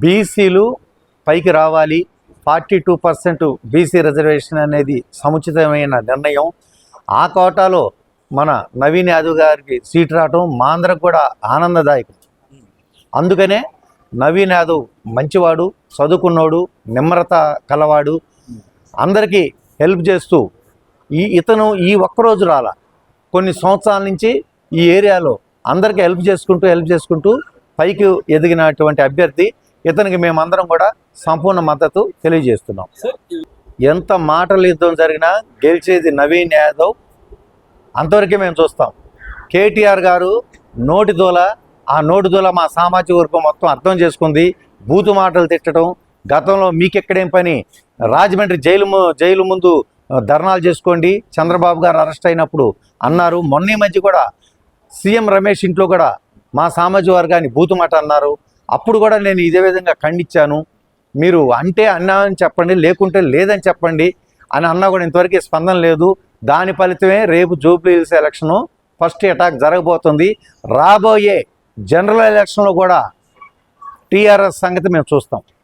బీసీలు పైకి రావాలి, 42% బీసీ రిజర్వేషన్ అనేది సముచితమైన నిర్ణయం. ఆ కోటాలో మన నవీన్ యాదవ్ గారికి సీట్ రావటం మా అందరికి కూడా ఆనందదాయకం. అందుకనే నవీన్ యాదవ్ మంచివాడు, చదువుకున్నోడు, నిమ్రత కలవాడు, అందరికీ హెల్ప్ చేస్తూ ఇతను ఈ ఒక్కరోజు రాలా, కొన్ని సంవత్సరాల నుంచి ఈ ఏరియాలో అందరికీ హెల్ప్ చేసుకుంటూ పైకి ఎదిగినటువంటి అభ్యర్థి. ఇతనికి మేమందరం కూడా సంపూర్ణ మద్దతు తెలియజేస్తున్నాం. ఎంత మాటల యుద్ధం జరిగినా గెలిచేది నవీన్ యాదవ్, అంతవరకే మేము చూస్తాం. కేటీఆర్ గారు నోటిదోల, ఆ నోటిదోల మా సామాజిక వర్గం మొత్తం అర్థం చేసుకుంది. బూతు మాటలు తిట్టడం, గతంలో మీకెక్కడేం పని, రాజమండ్రి జైలు ముందు ధర్నాలు చేసుకోండి, చంద్రబాబు గారు అరెస్ట్ అయినప్పుడు అన్నారు. మొన్న మధ్య కూడా సీఎం రమేష్ ఇంట్లో కూడా మా సామాజిక వర్గాన్ని బూతు మాట అన్నారు. అప్పుడు కూడా నేను ఇదే విధంగా ఖండించాను. మీరు అంటే అన్నామని చెప్పండి, లేకుంటే లేదని చెప్పండి అని అన్నా కూడా ఇంతవరకు స్పందన లేదు. దాని ఫలితమే రేపు Jubilee hills election first attack జరగబోతుంది. రాబోయే జనరల్ ఎలక్షన్లో కూడా టీఆర్ఎస్ సంగతి మేము చూస్తాం.